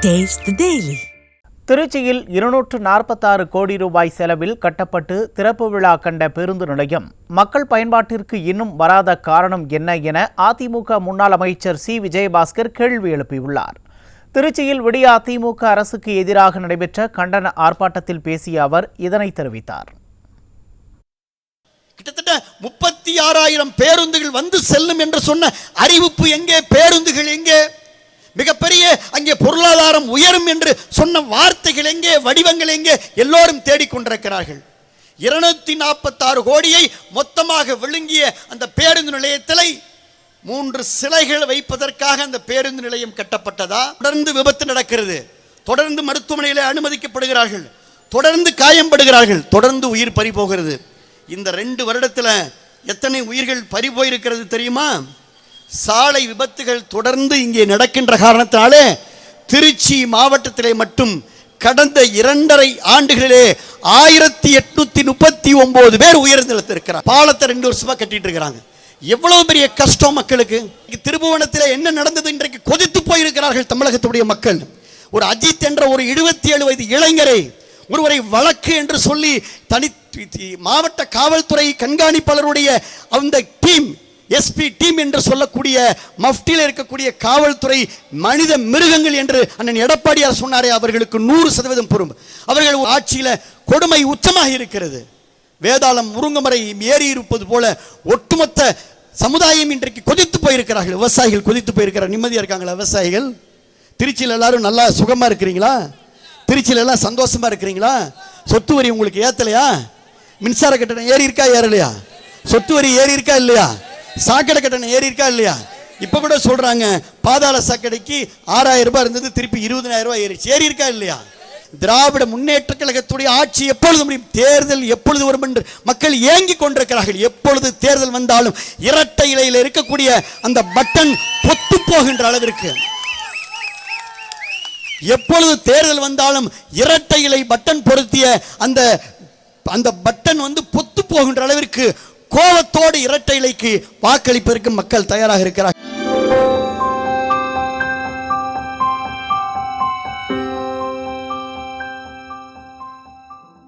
Taste the Daily. திருச்சியில் 246 கோடி ரூபாய் செலவில் கட்டப்பட்டு திறப்பு விழா கண்ட பேருந்து நிலையம் மக்கள் பயன்பாட்டிற்கு இன்னும் வராத காரணம் என்ன என அதிமுக முன்னாள் அமைச்சர் சி விஜயபாஸ்கர் கேள்வி எழுப்பியுள்ளார். திருச்சியில் விடிய அதிமுக அரசுக்கு எதிராக நடைபெற்ற கண்டன ஆர்ப்பாட்டத்தில் பேசிய அவர் இதனை தெரிவித்தார். கிட்டத்தட்ட 36,000 பேருந்துகள் வந்து செல்லும் என்று சொன்ன அறிவிப்பு எங்கே? பேருந்துகள் எங்கே? மிகப்பெரிய அங்கே பொருளாதாரம் உயரும் என்று சொன்ன வார்த்தைகள் எங்கே? வடிவங்கள் எங்கே? எல்லோரும் தேடிக்கொண்டிருக்கிறார்கள். 246 கோடியை மொத்தமாக விழுங்கிய அந்த பேருந்து நிலையத்தில் 3 சிலைகள் வைப்பதற்காக அந்த பேருந்து நிலையம் கட்டப்பட்டதா? தொடர்ந்து விபத்து நடக்கிறது, தொடர்ந்து மருத்துவமனையில் அனுமதிக்கப்படுகிறார்கள், தொடர்ந்து காயப்படுகிறார்கள், தொடர்ந்து உயிர் பறி போகிறது. இந்த 2 வருடத்தில் எத்தனை உயிர்கள் பறி போயிருக்கிறது தெரியுமா? சாலை விபத்துகள் தொடர்ந்து இங்கே நடக்கின்ற காரணத்தினாலே திருச்சி மாவட்டத்திலே மட்டும் கடந்த 2.5 ஆண்டுகளிலே 1839 பேர் உயிரிழந்திருக்கிறார். பாலத்தை 2 வருஷமா கட்டிட்டு இருக்கிறாங்க. எவ்வளவு பெரிய கஷ்டம் மக்களுக்கு. திருபுவனத்திலே என்ன நடந்தது இன்றைக்கு கொதித்து போயிருக்கிறார்கள் தமிழகத்துடைய மக்கள். ஒரு அஜித் என்ற ஒரு 27 வயது இளைஞரை ஒருவரை வழக்கு என்று சொல்லி தனி மாவட்ட காவல்துறை கண்காணிப்பாளருடைய அந்த டீம், எஸ்பி டீம் என்று சொல்லக்கூடிய மஃப்டியில் இருக்கக்கூடிய காவல்துறை மனித மிருகங்கள் என்று அண்ணன் எடப்பாடியார் சொன்னாரே, அவர்களுக்கு 100% பொறுப்பு. அவர்கள் ஆட்சியில் கொடுமை உச்சமாக இருக்கிறது. வேதாளம் முருங்கமரை ஏறி இருப்பது போல ஒட்டுமொத்த சமுதாயம் இன்றைக்கு கொதித்து போயிருக்கிறார்கள். விவசாயிகள் கொதித்து போயிருக்கிறார். நிம்மதியாக இருக்காங்களா விவசாயிகள்? திருச்சியில் எல்லாரும் நல்லா சுகமா இருக்கிறீங்களா? திருச்சியில் எல்லாம் சந்தோஷமா இருக்கிறீங்களா? சொத்து வரி உங்களுக்கு ஏத்தலையா? மின்சார கட்டணம் ஏறி இருக்கா ஏறலையா? சொத்து வரி ஏறி இருக்கா இல்லையா? சாக்கடை கட்டணம் ஏறி இருக்கா இல்லையா? இப்ப கூட சொல்றாங்க பாதாள சாக்கடைக்கு 6,000 ரூபாய் இருந்தது, திருப்பி 20,000 ரூபாய் ஏறிச்சு. ஏறி இருக்கா இல்லையா? திராவிட முன்னேற்ற கழகத்துடைய ஆட்சி எப்பொழுது முடியும்? தேர்தல் எப்பொழுது வரும் என்று மக்கள் ஏங்கி கொண்டிருக்கிறார்கள். எப்பொழுது தேர்தல் வந்தாலும் இரட்டை இலையில் இருக்கக்கூடிய அந்த பட்டன் பொத்து போகின்ற அளவிற்கு, எப்பொழுது தேர்தல் வந்தாலும் இரட்டை இலை பட்டன் பொருத்திய அந்த பட்டன் பொத்து போகின்ற அளவிற்கு கோபத்தோடு இரட்டை இலைக்கு வாக்களிப்பதற்கு மக்கள் தயாராக இருக்கிறார்கள்.